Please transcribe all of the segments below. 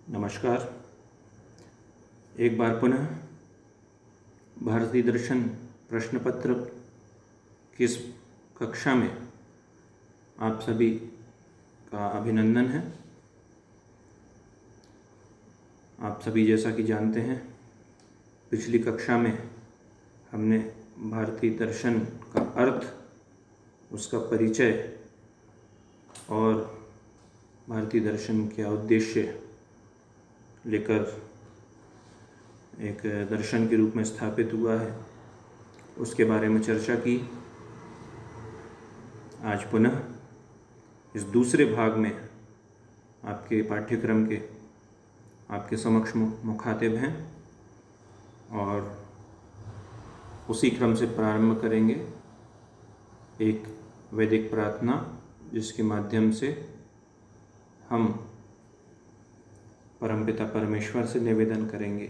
नमस्कार। एक बार पुनः भारतीय दर्शन प्रश्न पत्र की इस कक्षा में आप सभी का अभिनंदन है। आप सभी जैसा कि जानते हैं, पिछली कक्षा में हमने भारतीय दर्शन का अर्थ, उसका परिचय और भारतीय दर्शन क्या उद्देश्य लेकर एक दर्शन के रूप में स्थापित हुआ है, उसके बारे में चर्चा की। आज पुनः इस दूसरे भाग में आपके पाठ्यक्रम के आपके समक्ष मुखातिब हैं और उसी क्रम से प्रारंभ करेंगे एक वैदिक प्रार्थना, जिसके माध्यम से हम परमपिता परमेश्वर से निवेदन करेंगे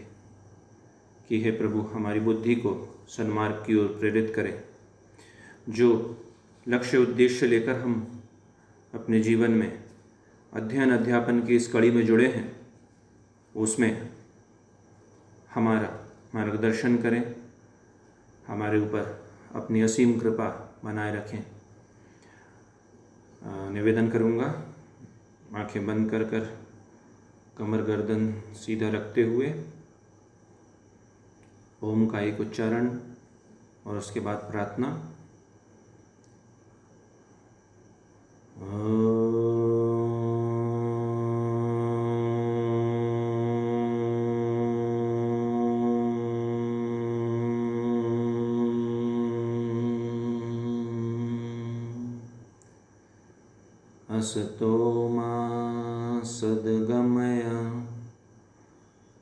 कि हे प्रभु, हमारी बुद्धि को सन्मार्ग की ओर प्रेरित करें। जो लक्ष्य उद्देश्य लेकर हम अपने जीवन में अध्ययन अध्यापन की इस कड़ी में जुड़े हैं, उसमें हमारा मार्गदर्शन करें, हमारे ऊपर अपनी असीम कृपा बनाए रखें। निवेदन करूँगा, आंखें बंद कर कमर गर्दन सीधा रखते हुए ओम का एक उच्चारण और उसके बाद प्रार्थना। असतो मा सद्गमय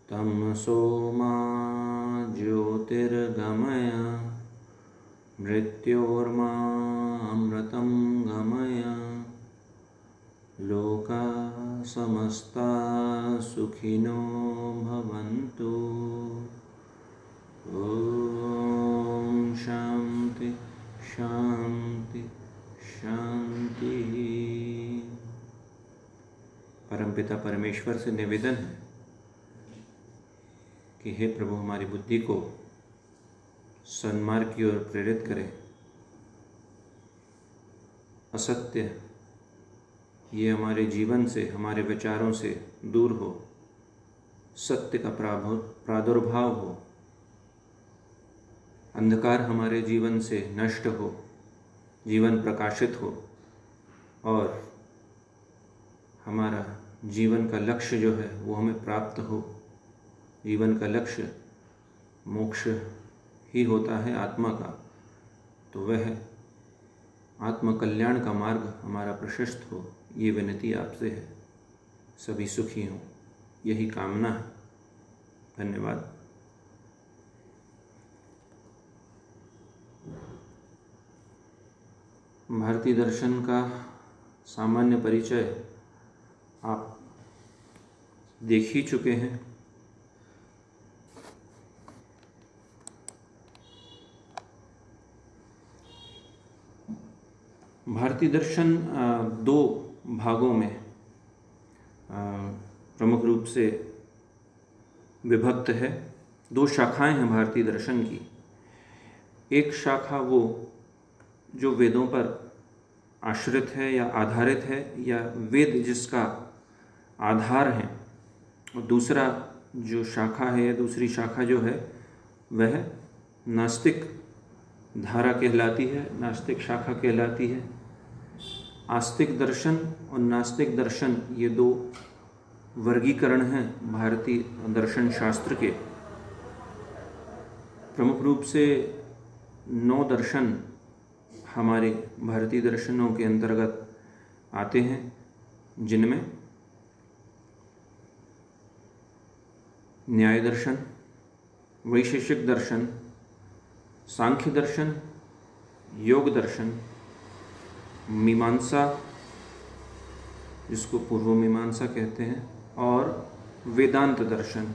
तमसो मा ज्योतिर्गमय मृत्योर्मा अमृतं गमय लोका समस्ता सुखिनो भवन्तु। ओम शांति शांति शांति। परमपिता परमेश्वर से निवेदन है कि हे प्रभु, हमारी बुद्धि को सन्मार्ग की ओर प्रेरित करें। असत्य ये हमारे जीवन से, हमारे विचारों से दूर हो, सत्य का प्रादुर्भाव हो, अंधकार हमारे जीवन से नष्ट हो, जीवन प्रकाशित हो और हमारा जीवन का लक्ष्य जो है वो हमें प्राप्त हो। जीवन का लक्ष्य मोक्ष ही होता है आत्मा का, तो वह आत्म कल्याण का मार्ग हमारा प्रशस्त हो, ये विनती आपसे है। सभी सुखी हों, यही कामना है। धन्यवाद। भारतीय दर्शन का सामान्य परिचय आप देख ही चुके हैं। भारतीय दर्शन दो भागों में प्रमुख रूप से विभक्त है। दो शाखाएं हैं भारतीय दर्शन की। एक शाखा वो जो वेदों पर आश्रित है या आधारित है, या वेद जिसका आधार है, और दूसरा जो शाखा है, दूसरी शाखा जो है वह नास्तिक धारा कहलाती है, नास्तिक शाखा कहलाती है। आस्तिक दर्शन और नास्तिक दर्शन, ये दो वर्गीकरण हैं भारतीय दर्शन शास्त्र के। प्रमुख रूप से 9 दर्शन हमारे भारतीय दर्शनों के अंतर्गत आते हैं, जिनमें न्याय दर्शन, वैशेषिक दर्शन, सांख्य दर्शन, योग दर्शन, मीमांसा जिसको पूर्व मीमांसा कहते हैं, और वेदांत दर्शन।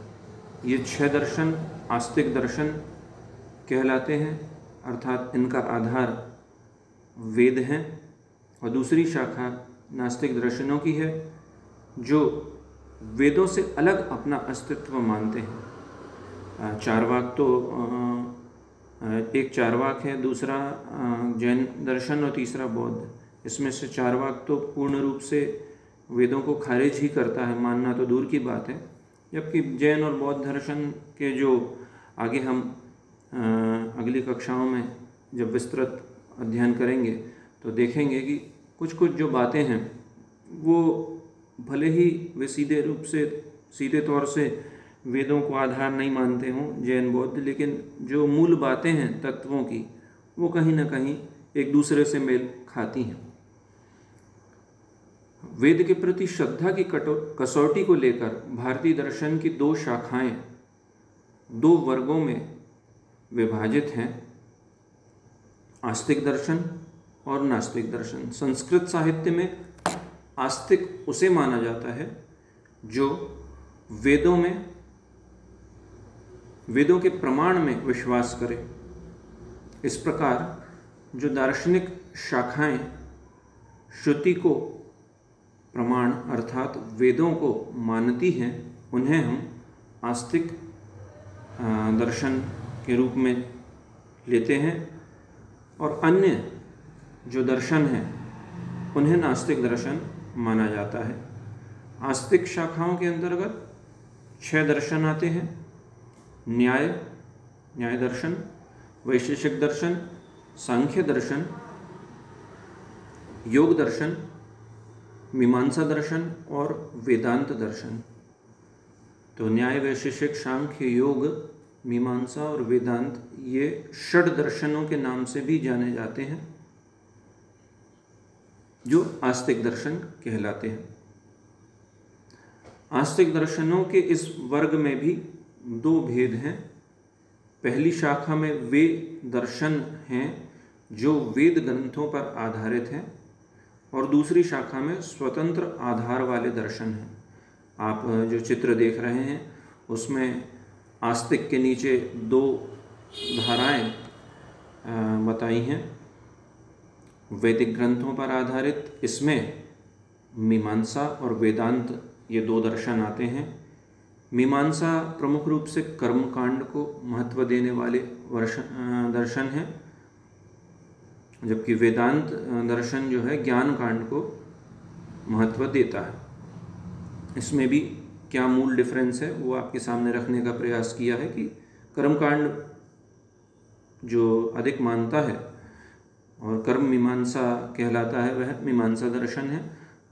ये 6 दर्शन आस्तिक दर्शन कहलाते हैं, अर्थात इनका आधार वेद हैं। और दूसरी शाखा नास्तिक दर्शनों की है, जो वेदों से अलग अपना अस्तित्व मानते हैं। चारवाक तो एक चारवाक है, दूसरा जैन दर्शन और तीसरा बौद्ध। इसमें से चारवाक तो पूर्ण रूप से वेदों को खारिज ही करता है, मानना तो दूर की बात है, जबकि जैन और बौद्ध दर्शन के जो आगे हम अगली कक्षाओं में जब विस्तृत अध्ययन करेंगे तो देखेंगे कि कुछ कुछ जो बातें हैं वो भले ही वे सीधे तौर से वेदों को आधार नहीं मानते हों जैन बौद्ध, लेकिन जो मूल बातें हैं तत्वों की वो कहीं ना कहीं एक दूसरे से मेल खाती हैं। वेद के प्रति श्रद्धा की कसौटी को लेकर भारतीय दर्शन की दो शाखाएं दो वर्गों में विभाजित हैं, आस्तिक दर्शन और नास्तिक दर्शन। संस्कृत साहित्य में आस्तिक उसे माना जाता है जो वेदों के प्रमाण में विश्वास करे। इस प्रकार जो दार्शनिक शाखाएं श्रुति को प्रमाण अर्थात वेदों को मानती हैं उन्हें हम आस्तिक दर्शन के रूप में लेते हैं, और अन्य जो दर्शन हैं उन्हें नास्तिक दर्शन माना जाता है। आस्तिक शाखाओं के अंतर्गत 6 दर्शन आते हैं: न्याय दर्शन, वैशेषिक दर्शन, सांख्य दर्शन, योग दर्शन, मीमांसा दर्शन और वेदांत दर्शन। तो न्याय, वैशेषिक, सांख्य, योग, मीमांसा और वेदांत ये षड दर्शनों के नाम से भी जाने जाते हैं जो आस्तिक दर्शन कहलाते हैं। आस्तिक दर्शनों के इस वर्ग में भी 2 भेद हैं। पहली शाखा में वे दर्शन हैं जो वेद ग्रंथों पर आधारित हैं, और दूसरी शाखा में स्वतंत्र आधार वाले दर्शन हैं। आप जो चित्र देख रहे हैं उसमें आस्तिक के नीचे 2 धाराएं बताई हैं। वैदिक ग्रंथों पर आधारित इसमें मीमांसा और वेदांत ये 2 दर्शन आते हैं। मीमांसा प्रमुख रूप से कर्मकांड को महत्व देने वाले दर्शन है, जबकि वेदांत दर्शन जो है ज्ञान कांड को महत्व देता है। इसमें भी क्या मूल डिफरेंस है वो आपके सामने रखने का प्रयास किया है कि कर्मकांड जो अधिक मानता है और कर्म मीमांसा कहलाता है वह मीमांसा दर्शन है,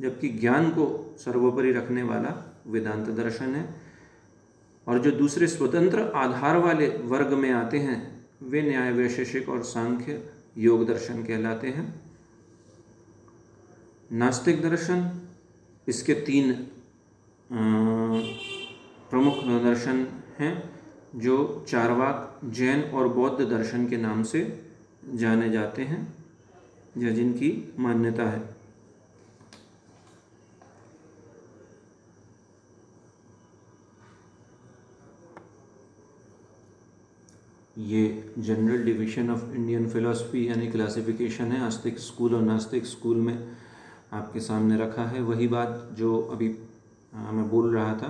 जबकि ज्ञान को सर्वोपरि रखने वाला वेदांत दर्शन है। और जो दूसरे स्वतंत्र आधार वाले वर्ग में आते हैं वे न्याय, वैशेषिक और सांख्य योग दर्शन कहलाते हैं। नास्तिक दर्शन, इसके 3 प्रमुख दर्शन हैं जो चारवाक, जैन और बौद्ध दर्शन के नाम से जाने जाते हैं या जिनकी मान्यता है। ये general division of Indian philosophy यानी क्लासिफिकेशन है आस्तिक स्कूल और नास्तिक स्कूल में आपके सामने रखा है। वही बात जो अभी मैं बोल रहा था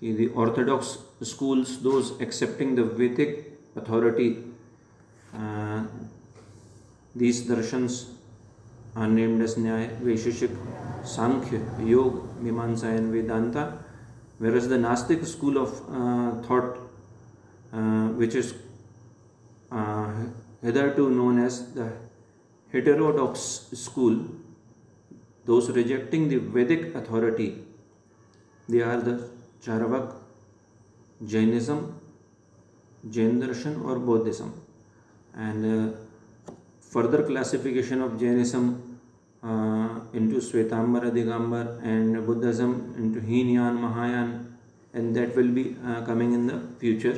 कि the Orthodox schools, those accepting the वैदिक authority, these darshans are named as Nyaya, Vaisheshik, Sankhya, Yoga, Mimamsa and Vedanta, whereas the Gnostic school of thought, which is hitherto known as the heterodox school, those rejecting the Vedic authority, they are the Charvak, Jainism, Jain Darshan or Buddhism. And further classification of Jainism into Shvetambara, Digambar, and Buddhism into Hinayan, Mahayana, and that will be coming in the future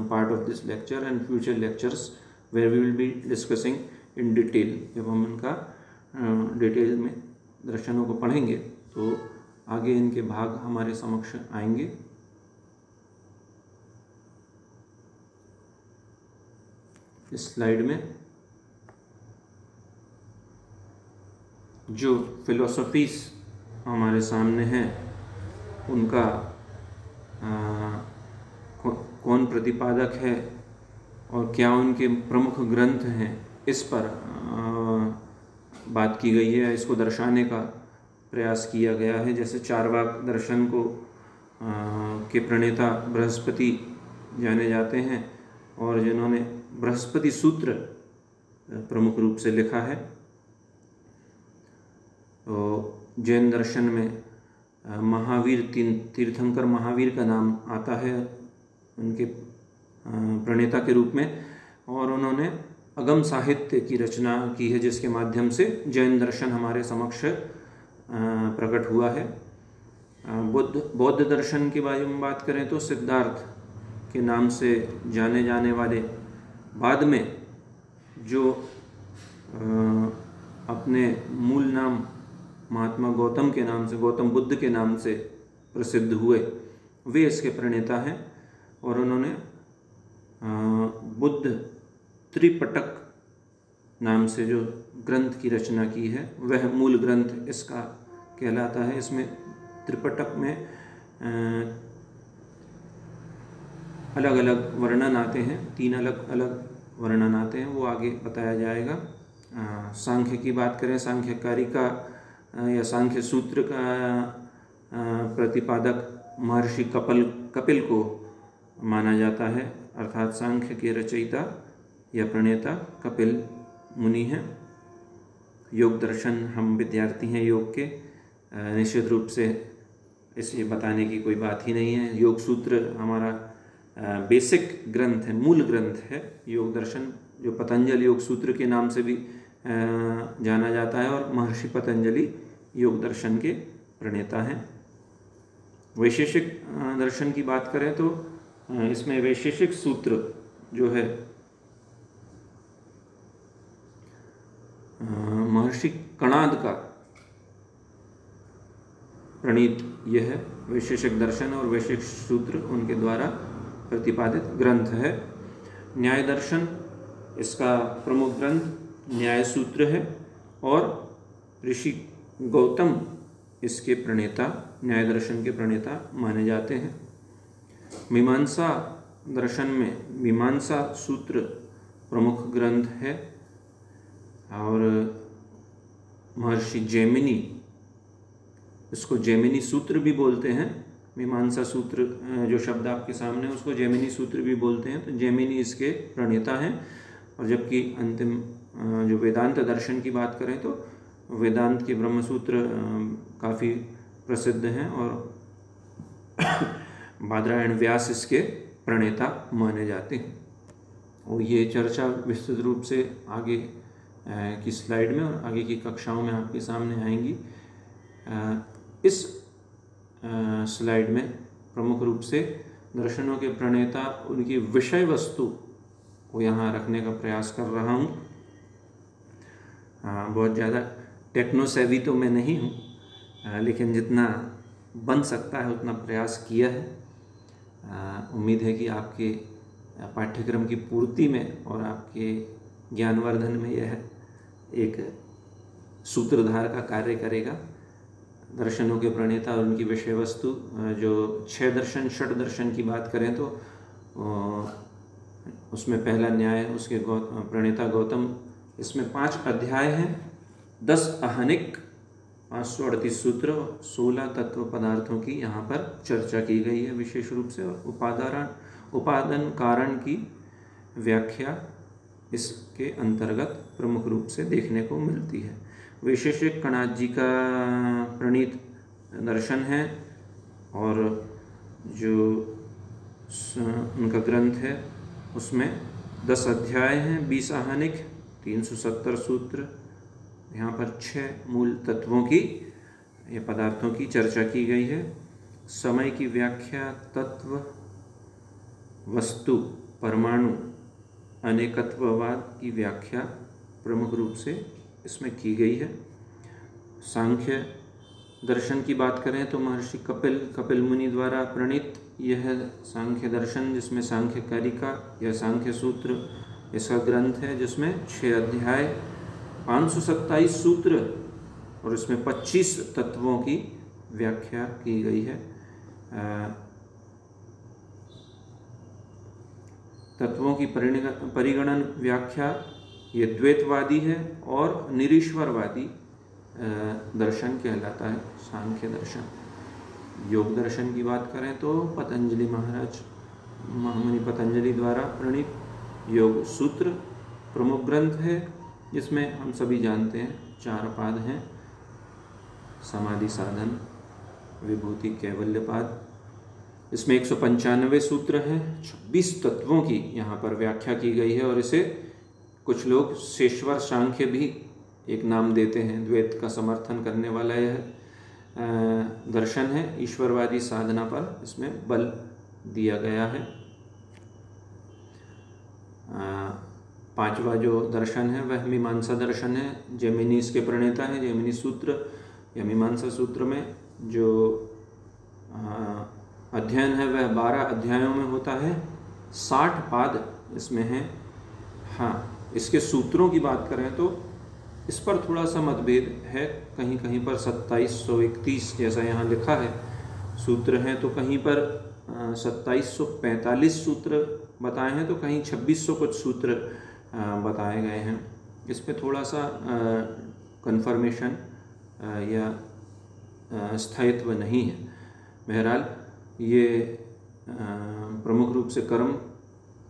part of this lecture and future lectures where we will be discussing in detail। जब हम इनका detail में दर्शनों को पढ़ेंगे तो आगे इनके भाग हमारे समक्ष आएंगे। इस स्लाइड में जो फिलोसफीज हमारे सामने हैं उनका कौन प्रतिपादक है और क्या उनके प्रमुख ग्रंथ हैं, इस पर बात की गई है, इसको दर्शाने का प्रयास किया गया है। जैसे चारवाक दर्शन को के प्रणेता बृहस्पति जाने जाते हैं और जिन्होंने बृहस्पति सूत्र प्रमुख रूप से लिखा है। तो जैन दर्शन में महावीर तीर्थंकर महावीर का नाम आता है उनके प्रणेता के रूप में, और उन्होंने अगम साहित्य की रचना की है जिसके माध्यम से जैन दर्शन हमारे समक्ष प्रकट हुआ है। बौद्ध दर्शन के बारे में बात करें तो सिद्धार्थ के नाम से जाने जाने वाले, बाद में जो अपने मूल नाम महात्मा गौतम के नाम से, गौतम बुद्ध के नाम से प्रसिद्ध हुए, वे इसके प्रणेता हैं। और उन्होंने बुद्ध त्रिपटक नाम से जो ग्रंथ की रचना की है वह मूल ग्रंथ इसका कहलाता है। इसमें त्रिपटक में अलग अलग वर्णन आते हैं, 3 अलग अलग वर्णन आते हैं, वो आगे बताया जाएगा। सांख्य की बात करें, सांख्यकारिका या सांख्य सूत्र का प्रतिपादक महर्षि कपिल को माना जाता है, अर्थात सांख्य के रचयिता या प्रणेता कपिल मुनि हैं। योग दर्शन, हम विद्यार्थी हैं योग के, निश्चित रूप से इसे बताने की कोई बात ही नहीं है। योग सूत्र हमारा बेसिक ग्रंथ है, मूल ग्रंथ है योग दर्शन, जो पतंजलि योग सूत्र के नाम से भी जाना जाता है, और महर्षि पतंजलि योग दर्शन के प्रणेता हैं। वैशेषिक दर्शन की बात करें तो इसमें वैशेषिक सूत्र जो है महर्षि कणाद का प्रणीत यह है वैशेषिक दर्शन, और वैशेषिक सूत्र उनके द्वारा प्रतिपादित ग्रंथ है। न्याय दर्शन इसका प्रमुख ग्रंथ न्याय सूत्र है, और ऋषि गौतम इसके प्रणेता, न्याय दर्शन के प्रणेता माने जाते हैं। मीमांसा दर्शन में मीमांसा सूत्र प्रमुख ग्रंथ है, और महर्षि जैमिनी, इसको जैमिनी सूत्र भी बोलते हैं। मीमांसा सूत्र जो शब्द आपके सामने है उसको जैमिनी सूत्र भी बोलते हैं, तो जैमिनी इसके प्रणेता हैं। और जबकि अंतिम जो वेदांत दर्शन की बात करें तो वेदांत के ब्रह्मसूत्र काफ़ी प्रसिद्ध हैं, और बादरायण व्यास इसके प्रणेता माने जाते हैं। और ये चर्चा विस्तृत रूप से आगे की स्लाइड में और आगे की कक्षाओं में आपके सामने आएंगी। इस स्लाइड में प्रमुख रूप से दर्शनों के प्रणेता, उनकी विषय वस्तु को यहाँ रखने का प्रयास कर रहा हूँ। बहुत ज़्यादा टेक्नोसेवी तो मैं नहीं हूँ, लेकिन जितना बन सकता है उतना प्रयास किया है। उम्मीद है कि आपके पाठ्यक्रम की पूर्ति में और आपके ज्ञानवर्धन में यह एक सूत्रधार का कार्य करेगा। दर्शनों के प्रणेता और उनकी विषय वस्तु, जो 6 दर्शन षड दर्शन की बात करें तो उसमें पहला न्याय, उसके प्रणेता गौतम, इसमें 5 अध्याय हैं, 10 आहनिक, 538 सूत्र, 16 तत्व पदार्थों की यहाँ पर चर्चा की गई है विशेष रूप से। और उपादान कारण की व्याख्या इसके अंतर्गत प्रमुख रूप से देखने को मिलती है। वैशेषिक कणाद जी का प्रणीत दर्शन है, और जो उनका ग्रंथ है उसमें 10 अध्याय हैं, 20 आहनिक, 370 सूत्र। यहाँ पर 6 मूल तत्वों की या पदार्थों की चर्चा की गई है। समय की व्याख्या, तत्व, वस्तु, परमाणु, अनेकत्ववाद की व्याख्या प्रमुख रूप से इसमें की गई है। सांख्य दर्शन की बात करें तो महर्षि कपिल मुनि द्वारा प्रणीत यह सांख्य दर्शन, जिसमें सांख्य कारिका या सांख्य सूत्र इसका ग्रंथ है, जिसमें 6 अध्याय, 527 सूत्र और इसमें 25 तत्वों की व्याख्या की गई है। तत्वों की परिगणन व्याख्या ये द्वैतवादी है और निरीश्वरवादी दर्शन कहलाता है सांख्य दर्शन। योग दर्शन की बात करें तो पतंजलि महाराज, महामुनि पतंजलि द्वारा प्रणीत योग सूत्र प्रमुख ग्रंथ है, जिसमें हम सभी जानते हैं 4 पाद हैं: समाधि साधन, विभूति, कैवल्य पाद। इसमें 195 सूत्र हैं, 26 तत्वों की यहाँ पर व्याख्या की गई है और इसे कुछ लोग शेश्वर सांख्य भी एक नाम देते हैं। द्वैत का समर्थन करने वाला यह दर्शन है। ईश्वरवादी साधना पर इसमें बल दिया गया है। 5वां जो दर्शन है वह मीमांसा दर्शन है। जैमिनीस के प्रणेता हैं। जैमिनी सूत्र या मीमांसा सूत्र में जो अध्ययन है वह 12 अध्यायों में होता है। 60 पाद इसमें हैं। हाँ, इसके सूत्रों की बात करें तो इस पर थोड़ा सा मतभेद है। कहीं कहीं पर 2731 जैसा यहाँ लिखा है सूत्र हैं, तो कहीं पर 2745 सूत्र बताए हैं, तो कहीं 2600 कुछ सूत्र बताए गए हैं। इस पे थोड़ा सा कन्फर्मेशन या स्थायित्व नहीं है। बहरहाल ये प्रमुख रूप से कर्म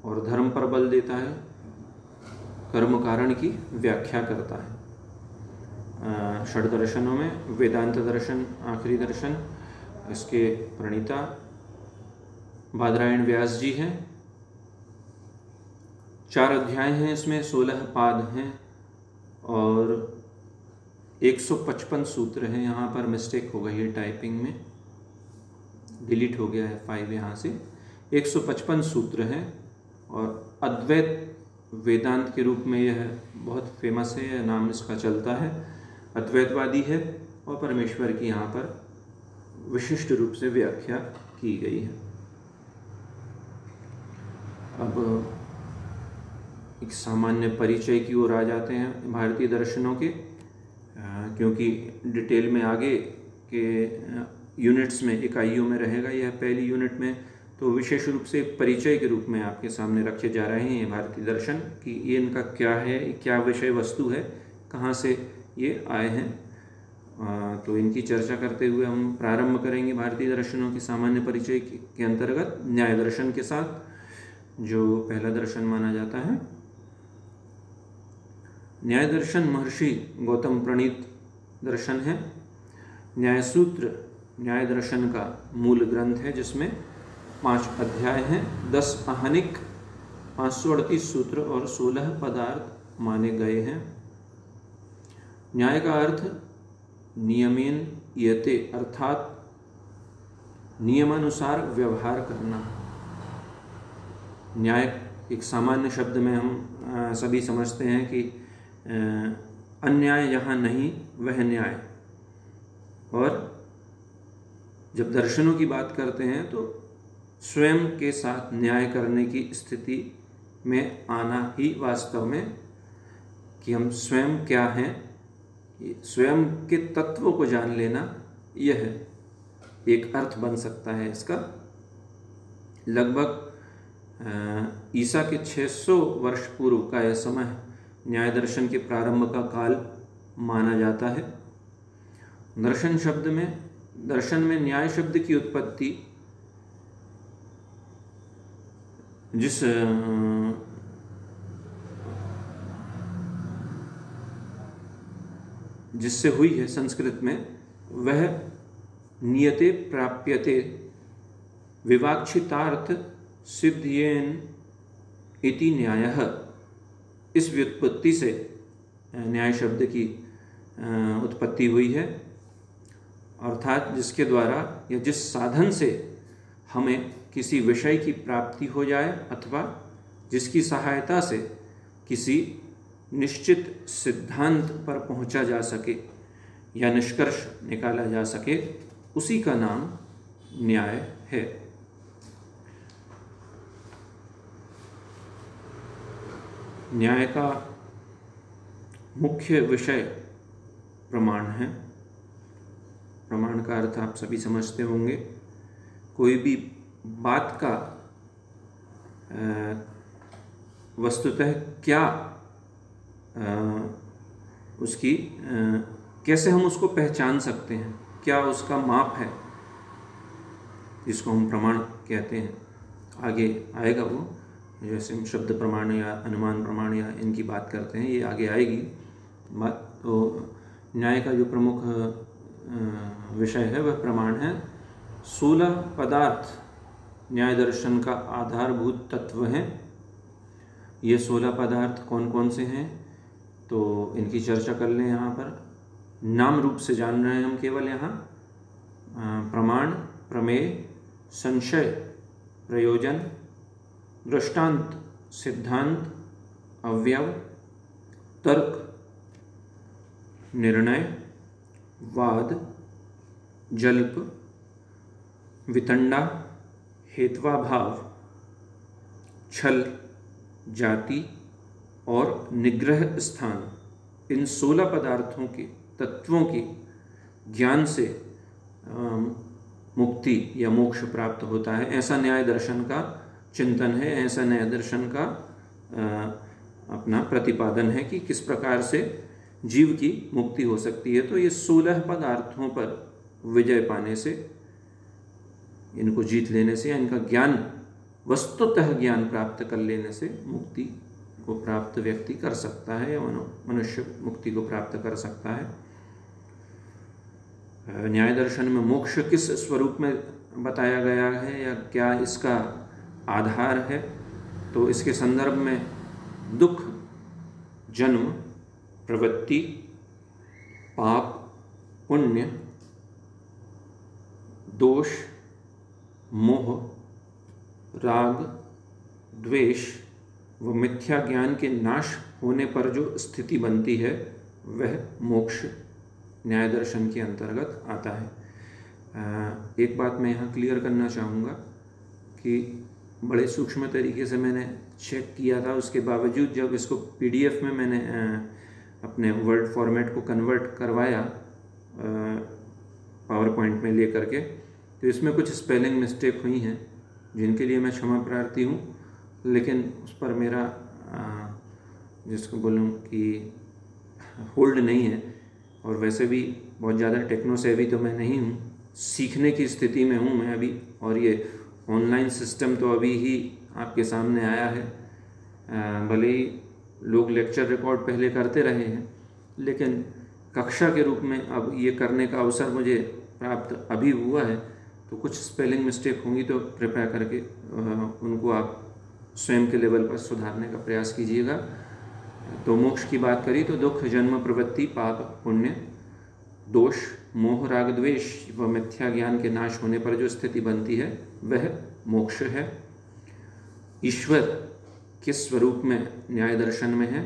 और धर्म पर बल देता है, कर्म कारण की व्याख्या करता है। षड दर्शनों में वेदांत दर्शन आखिरी दर्शन, इसके प्रणीता बादरायण व्यास जी हैं। 4 अध्याय हैं, इसमें 16 पाद हैं और 155 सूत्र हैं। यहाँ पर मिस्टेक हो गई है, टाइपिंग में डिलीट हो गया है 5 यहाँ से। 155 सूत्र हैं और अद्वैत वेदांत के रूप में यह बहुत फेमस है, यह नाम इसका चलता है। अद्वैतवादी है और परमेश्वर की यहाँ पर विशिष्ट रूप से व्याख्या की गई है। अब एक सामान्य परिचय की ओर आ जाते हैं भारतीय दर्शनों के, क्योंकि डिटेल में आगे के यूनिट्स में, इकाइयों में रहेगा। यह पहली यूनिट में तो विशेष रूप से परिचय के रूप में आपके सामने रखे जा रहे हैं ये भारतीय दर्शन, कि ये इनका क्या है, क्या विषय वस्तु है, कहाँ से ये आए हैं। तो इनकी चर्चा करते हुए हम प्रारंभ करेंगे भारतीय दर्शनों की सामान्य परिचय के अंतर्गत न्याय दर्शन के साथ, जो पहला दर्शन माना जाता है। न्याय दर्शन महर्षि गौतम प्रणीत दर्शन है। न्याय सूत्र न्याय दर्शन का मूल ग्रंथ है, जिसमें 5 अध्याय हैं, 10 आहनिक, 538 सूत्र और 16 पदार्थ माने गए हैं। न्याय का अर्थ नियमेन यते, अर्थात नियमानुसार व्यवहार करना। न्याय एक सामान्य शब्द में हम सभी समझते हैं कि अन्याय जहाँ नहीं वह न्याय, और जब दर्शनों की बात करते हैं तो स्वयं के साथ न्याय करने की स्थिति में आना ही वास्तव में, कि हम स्वयं क्या हैं, स्वयं के तत्व को जान लेना, यह एक अर्थ बन सकता है इसका। लगभग ईसा के 600 वर्ष पूर्व का यह समय न्याय दर्शन के प्रारंभ का काल माना जाता है। दर्शन में न्याय शब्द की उत्पत्ति जिससे हुई है संस्कृत में, वह नियते प्राप्यते विवाक्षितार्थ सिद्धयेन इति न्यायः, इस व्युत्पत्ति से न्याय शब्द की उत्पत्ति हुई है। अर्थात जिसके द्वारा या जिस साधन से हमें किसी विषय की प्राप्ति हो जाए, अथवा जिसकी सहायता से किसी निश्चित सिद्धांत पर पहुंचा जा सके या निष्कर्ष निकाला जा सके, उसी का नाम न्याय है। न्याय का मुख्य विषय प्रमाण है। प्रमाण का अर्थ आप सभी समझते होंगे। कोई भी बात का वस्तुतः क्या उसकी कैसे हम उसको पहचान सकते हैं, क्या उसका माप है, जिसको हम प्रमाण कहते हैं। आगे आएगा वो, जैसे हम शब्द प्रमाण या अनुमान प्रमाण या इनकी बात करते हैं, ये आगे आएगी बात। तो न्याय का जो प्रमुख विषय है वह प्रमाण है। 16 पदार्थ न्याय दर्शन का आधारभूत तत्व हैं। ये 16 पदार्थ कौन कौन से हैं, तो इनकी चर्चा कर लें। यहाँ पर नाम रूप से जान रहे हैं हम केवल यहाँ। प्रमाण, प्रमेय, संशय, प्रयोजन, दृष्टांत, सिद्धांत, अवयव, तर्क, निर्णय, वाद, जल्प, वितंडा, हेत्वाभाव, छल, जाति और निग्रह स्थान। इन 16 पदार्थों के तत्वों के ज्ञान से मुक्ति या मोक्ष प्राप्त होता है। ऐसा न्याय दर्शन का चिंतन है, ऐसा न्याय दर्शन का अपना प्रतिपादन है कि किस प्रकार से जीव की मुक्ति हो सकती है। तो ये 16 पदार्थों पर विजय पाने से, इनको जीत लेने से, इनका ज्ञान, वस्तुतः ज्ञान प्राप्त कर लेने से मुक्ति को प्राप्त व्यक्ति कर सकता है, या मनुष्य मुक्ति को प्राप्त कर सकता है। न्याय दर्शन में मोक्ष किस स्वरूप में बताया गया है या क्या इसका आधार है, तो इसके संदर्भ में दुख, जन्म, प्रवृत्ति, पाप, पुण्य, दोष, मोह, राग, द्वेष व मिथ्या ज्ञान के नाश होने पर जो स्थिति बनती है वह मोक्ष न्याय दर्शन के अंतर्गत आता है। एक बात मैं यहाँ क्लियर करना चाहूँगा कि बड़े सूक्ष्म तरीके से मैंने चेक किया था, उसके बावजूद जब इसको PDF में मैंने अपने वर्ड फॉर्मेट को कन्वर्ट करवाया पावर पॉइंट में ले करके, तो इसमें कुछ स्पेलिंग मिस्टेक हुई हैं जिनके लिए मैं क्षमा प्रार्थी हूँ, लेकिन उस पर मेरा जिसको बोलूँ कि होल्ड नहीं है। और वैसे भी बहुत ज़्यादा टेक्नो सेवी तो मैं नहीं हूँ, सीखने की स्थिति में हूँ मैं अभी, और ये ऑनलाइन सिस्टम तो अभी ही आपके सामने आया है। भले ही लोग लेक्चर रिकॉर्ड पहले करते रहे हैं, लेकिन कक्षा के रूप में अब ये करने का अवसर मुझे प्राप्त अभी हुआ है। तो कुछ स्पेलिंग मिस्टेक होंगी तो कृपया करके उनको आप स्वयं के लेवल पर सुधारने का प्रयास कीजिएगा। तो मोक्ष की बात करी तो दुख, जन्म, प्रवृत्ति, पाप, पुण्य, दोष, मोह, राग, द्वेष व मिथ्या ज्ञान के नाश होने पर जो स्थिति बनती है वह मोक्ष है। ईश्वर किस स्वरूप में न्याय दर्शन में है,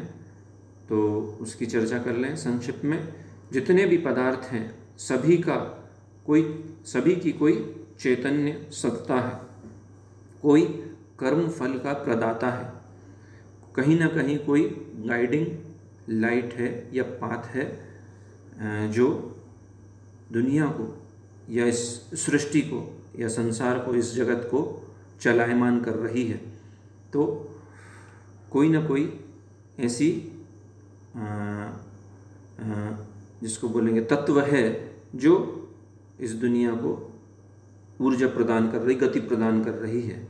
तो उसकी चर्चा कर लें संक्षिप्त में। जितने भी पदार्थ हैं सभी की कोई चैतन्य सत्ता है, कोई कर्म फल का प्रदाता है, कहीं ना कहीं कोई गाइडिंग लाइट है या पाथ है जो दुनिया को या इस सृष्टि को या संसार को, इस जगत को चलायमान कर रही है। तो कोई ना कोई ऐसी जिसको बोलेंगे तत्व है जो इस दुनिया को ऊर्जा प्रदान कर रही, गति प्रदान कर रही है।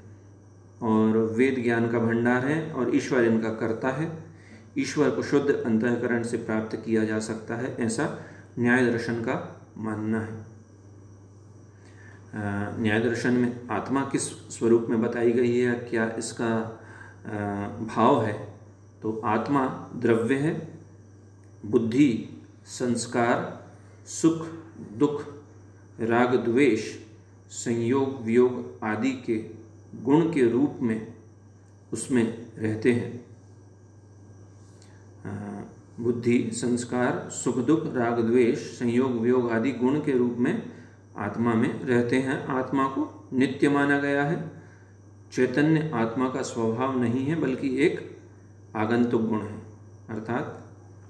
और वेद ज्ञान का भंडार है और ईश्वर इनका कर्ता है। ईश्वर को शुद्ध अंतःकरण से प्राप्त किया जा सकता है, ऐसा न्याय दर्शन का मानना है। न्याय दर्शन में आत्मा किस स्वरूप में बताई गई है, क्या इसका भाव है, तो आत्मा द्रव्य है, बुद्धि, संस्कार, सुख, दुख, राग, द्वेष, संयोग, वियोग आदि के गुण के रूप में उसमें रहते हैं। बुद्धि, संस्कार, सुख, दुख, राग, द्वेष, संयोग, वियोग आदि गुण के रूप में आत्मा में रहते हैं। आत्मा को नित्य माना गया है। चैतन्य आत्मा का स्वभाव नहीं है, बल्कि एक आगंतुक गुण है। अर्थात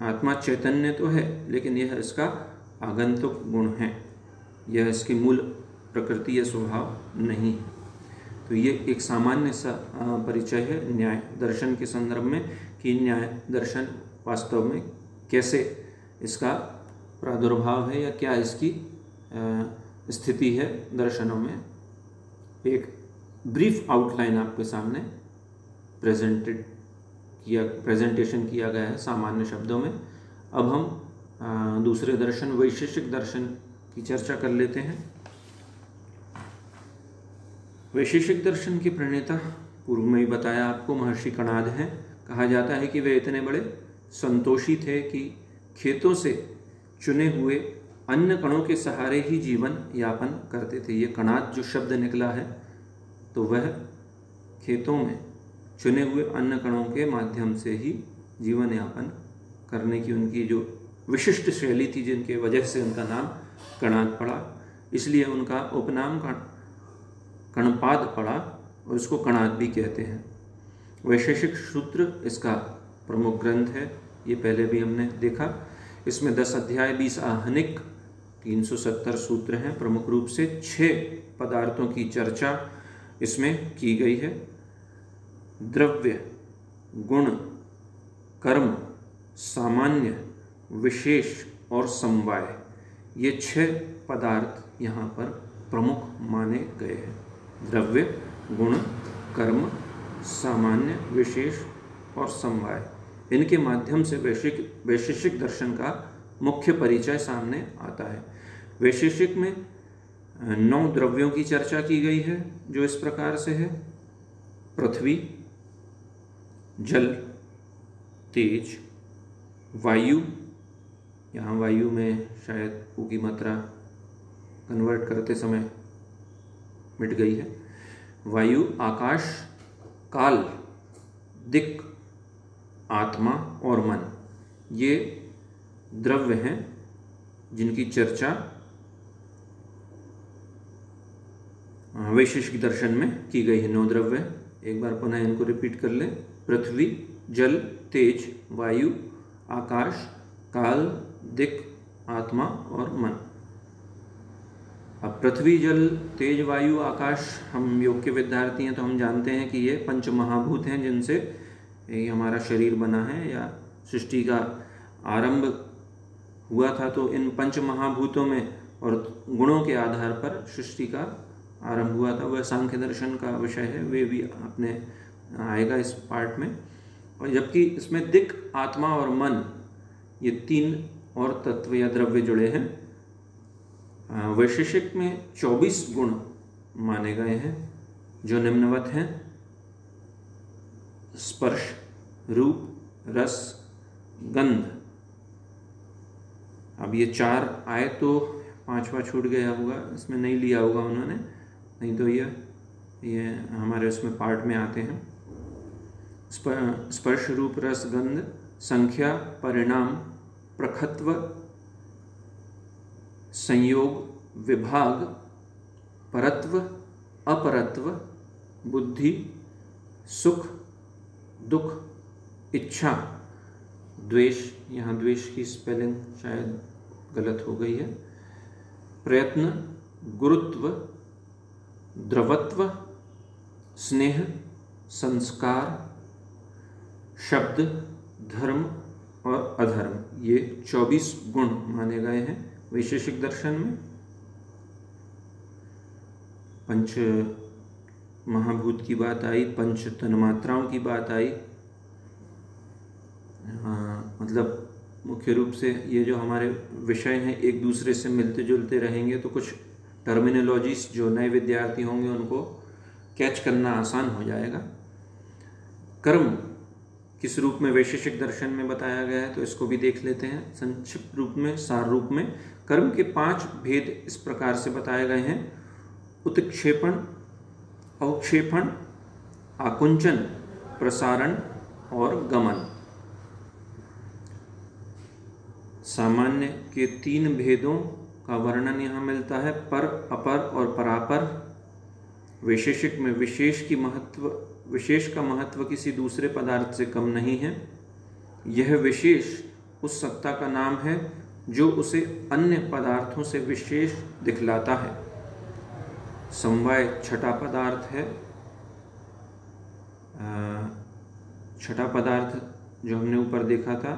आत्मा चैतन्य तो है, लेकिन यह इसका आगंतुक गुण है। यह इसकी मूल प्रकृति या स्वभाव नहीं है। तो ये एक सामान्य सा परिचय है न्याय दर्शन के संदर्भ में कि न्याय दर्शन वास्तव में कैसे इसका प्रादुर्भाव है या क्या इसकी स्थिति है दर्शनों में। एक ब्रीफ आउटलाइन आपके सामने प्रेजेंटेशन किया गया है सामान्य शब्दों में। अब हम दूसरे दर्शन वैशेषिक दर्शन की चर्चा कर लेते हैं। वैशेषिक दर्शन के प्रणेता पूर्व में ही बताया आपको महर्षि कणाद हैं। कहा जाता है कि वे इतने बड़े संतोषी थे कि खेतों से चुने हुए अन्न कणों के सहारे ही जीवन यापन करते थे। ये कणाद जो शब्द निकला है तो वह खेतों में चुने हुए अन्न कणों के माध्यम से ही जीवन यापन करने की उनकी जो विशिष्ट शैली थी, जिनके वजह से उनका नाम कणाद पड़ा, इसलिए उनका उपनाम कणपाद पड़ा और इसको कणाद भी कहते हैं। वैशेषिक सूत्र इसका प्रमुख ग्रंथ है, ये पहले भी हमने देखा। इसमें 10 अध्याय 20 आहनिक 370 सूत्र हैं। प्रमुख रूप से 6 पदार्थों की चर्चा इसमें की गई है। द्रव्य, गुण, कर्म, सामान्य, विशेष और समवाय, ये 6 पदार्थ यहाँ पर प्रमुख माने गए हैं। द्रव्य, गुण, कर्म, सामान्य, विशेष और समवाय, इनके माध्यम से वैशेषिक दर्शन का मुख्य परिचय सामने आता है। वैशेषिक में 9 द्रव्यों की चर्चा की गई है, जो इस प्रकार से है: पृथ्वी, जल, तेज, वायु, यहाँ वायु में शायद ऊ की मात्रा कन्वर्ट करते समय मिट गई है। वायु, आकाश, काल, दिक्, आत्मा और मन, ये द्रव्य हैं जिनकी चर्चा वैशेषिक दर्शन में की गई है। 9 द्रव्य, एक बार पुनः इनको रिपीट कर ले: पृथ्वी, जल, तेज, वायु, आकाश, काल, दिक्, आत्मा और मन। अब पृथ्वी, जल, तेज, वायु, आकाश, हम योग के विद्यार्थी हैं तो हम जानते हैं कि ये पंच महाभूत हैं जिनसे ये हमारा शरीर बना है या सृष्टि का आरंभ हुआ था। तो इन पंच महाभूतों में और गुणों के आधार पर सृष्टि का आरंभ हुआ था। वह सांख्य दर्शन का विषय है, वे भी अपने आएगा इस पार्ट में। और जबकि इसमें दिक्, आत्मा और मन, ये 3 और तत्व या द्रव्य जुड़े हैं। वैशेषिक में 24 गुण माने गए हैं, जो निम्नवत हैं: स्पर्श, रूप, रस, गंध। अब ये 4 आए तो 5वां छूट गया होगा, इसमें नहीं लिया होगा उन्होंने, नहीं तो ये हमारे उसमें पार्ट में आते हैं। स्पर्श, रूप, रस, गंध, संख्या, परिणाम, प्रखत्व, संयोग, विभाग, परत्व, अपरत्व, बुद्धि, सुख, दुख, इच्छा, द्वेष, यहाँ द्वेष की स्पेलिंग शायद गलत हो गई है, प्रयत्न, गुरुत्व, द्रवत्व, स्नेह, संस्कार, शब्द, धर्म और अधर्म, ये 24 गुण माने गए हैं वैशेषिक दर्शन में। पंच महाभूत की बात आई, पंच तन्मात्राओं की बात आई। मतलब मुख्य रूप से ये जो हमारे विषय हैं एक दूसरे से मिलते जुलते रहेंगे तो कुछ टर्मिनोलॉजीज जो नए विद्यार्थी होंगे उनको कैच करना आसान हो जाएगा। कर्म किस रूप में वैशेषिक दर्शन में बताया गया है तो इसको भी देख लेते हैं संक्षिप्त रूप में, सार रूप में। कर्म के 5 भेद इस प्रकार से बताए गए हैं: उत्क्षेपण, अवक्षेपण, आकुंचन, प्रसारण और गमन। सामान्य के 3 भेदों का वर्णन यहाँ मिलता है: पर, अपर और परापर। वैशेषिक में विशेष का महत्व किसी दूसरे पदार्थ से कम नहीं है। यह विशेष उस सत्ता का नाम है जो उसे अन्य पदार्थों से विशेष दिखलाता है। समवाय छठा पदार्थ है। छठा पदार्थ जो हमने ऊपर देखा था,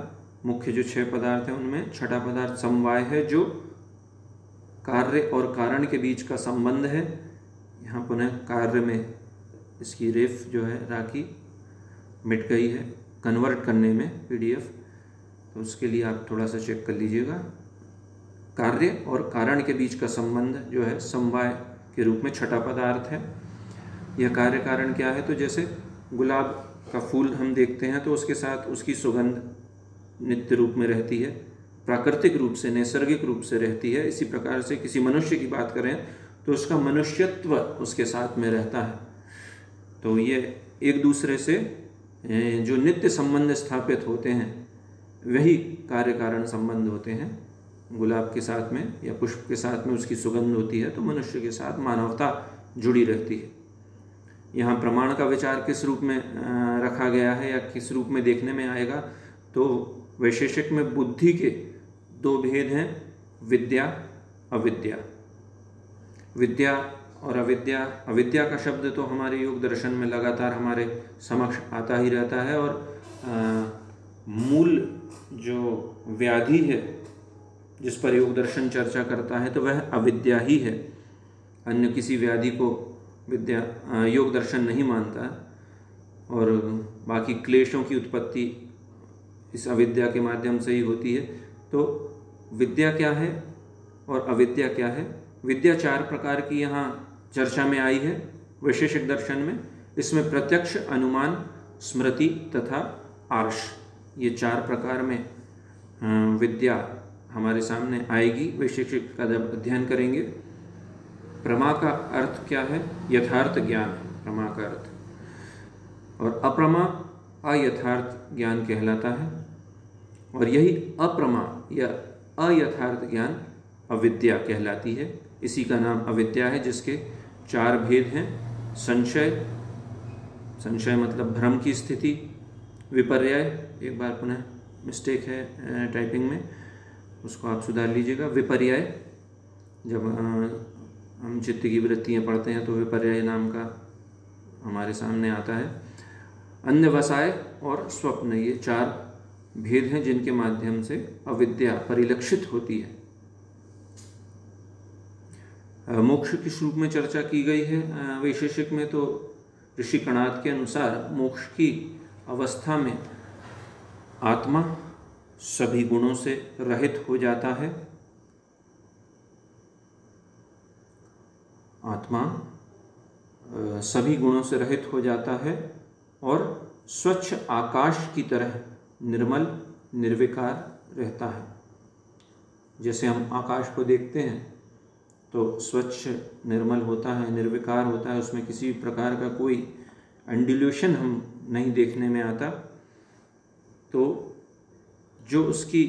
मुख्य जो 6 पदार्थ हैं उनमें छठा पदार्थ समवाय है, जो कार्य और कारण के बीच का संबंध है। यहाँ पुनः कार्य में इसकी रेफ जो है राखी मिट गई है कन्वर्ट करने में PDF, तो उसके लिए आप थोड़ा सा चेक कर लीजिएगा। कार्य और कारण के बीच का संबंध जो है समवाय के रूप में छठा पदार्थ है। यह कार्य कारण क्या है, तो जैसे गुलाब का फूल हम देखते हैं तो उसके साथ उसकी सुगंध नित्य रूप में रहती है, प्राकृतिक रूप से, नैसर्गिक रूप से रहती है। इसी प्रकार से किसी मनुष्य की बात करें तो उसका मनुष्यत्व उसके साथ में रहता है। तो ये एक दूसरे से जो नित्य संबंध स्थापित होते हैं वही कार्य कारण संबंध होते हैं। गुलाब के साथ में या पुष्प के साथ में उसकी सुगंध होती है तो मनुष्य के साथ मानवता जुड़ी रहती है। यहाँ प्रमाण का विचार किस रूप में रखा गया है या किस रूप में देखने में आएगा, तो वैशेषिक में बुद्धि के 2 भेद हैं, विद्या अविद्या। विद्या और अविद्या, अविद्या का शब्द तो हमारे योग दर्शन में लगातार हमारे समक्ष आता ही रहता है, और मूल जो व्याधि है जिस पर योग दर्शन चर्चा करता है तो वह अविद्या ही है। अन्य किसी व्याधि को विद्या योग दर्शन नहीं मानता, और बाकी क्लेशों की उत्पत्ति इस अविद्या के माध्यम से ही होती है। तो विद्या क्या है और अविद्या क्या है? विद्या 4 प्रकार की यहाँ चर्चा में आई है वैशेषिक दर्शन में। इसमें प्रत्यक्ष, अनुमान, स्मृति तथा आर्ष, ये 4 प्रकार में विद्या हमारे सामने आएगी वैशेषिक का जब अध्ययन करेंगे। प्रमा का अर्थ क्या है? यथार्थ ज्ञान है प्रमा का अर्थ, और अप्रमा अयथार्थ ज्ञान कहलाता है, और यही अप्रमा या अयथार्थ ज्ञान अविद्या कहलाती है। इसी का नाम अविद्या है, जिसके 4 भेद हैं। संशय, संशय मतलब भ्रम की स्थिति। विपर्यय, एक बार पुनः मिस्टेक है टाइपिंग में, उसको आप सुधार लीजिएगा। विपर्यय, जब हम चित्त की वृत्तियाँ पढ़ते हैं तो विपर्यय नाम का हमारे सामने आता है। अन्यवसाय और स्वप्न, ये 4 भेद हैं जिनके माध्यम से अविद्या परिलक्षित होती है। मोक्ष किस रूप में चर्चा की गई है वैशेषिक में, तो ऋषि कणाद के अनुसार मोक्ष की अवस्था में आत्मा सभी गुणों से रहित हो जाता है। आत्मा सभी गुणों से रहित हो जाता है और स्वच्छ आकाश की तरह निर्मल निर्विकार रहता है। जैसे हम आकाश को देखते हैं तो स्वच्छ निर्मल होता है, निर्विकार होता है, उसमें किसी प्रकार का कोई एंडिल्यूशन हम नहीं देखने में आता। तो जो उसकी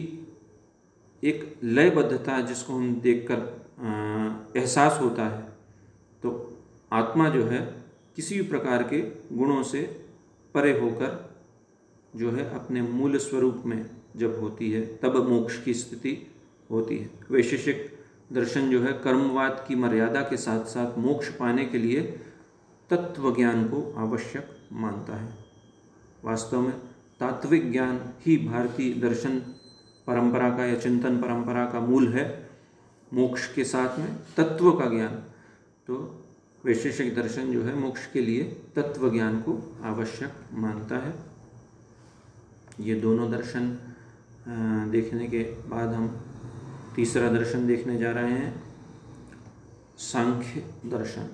एक लयबद्धता जिसको हम देखकर एहसास होता है, तो आत्मा जो है किसी भी प्रकार के गुणों से परे होकर जो है अपने मूल स्वरूप में जब होती है तब मोक्ष की स्थिति होती है। वैशेषिक दर्शन जो है कर्मवाद की मर्यादा के साथ साथ मोक्ष पाने के लिए तत्व ज्ञान को आवश्यक मानता है। वास्तव में तात्विक ज्ञान ही भारतीय दर्शन परंपरा का या चिंतन परंपरा का मूल है। मोक्ष के साथ में तत्व का ज्ञान, तो वैशेषिक दर्शन जो है मोक्ष के लिए तत्व ज्ञान को आवश्यक मानता है। ये दोनों दर्शन देखने के बाद हम तीसरा दर्शन देखने जा रहे हैं, सांख्य दर्शन।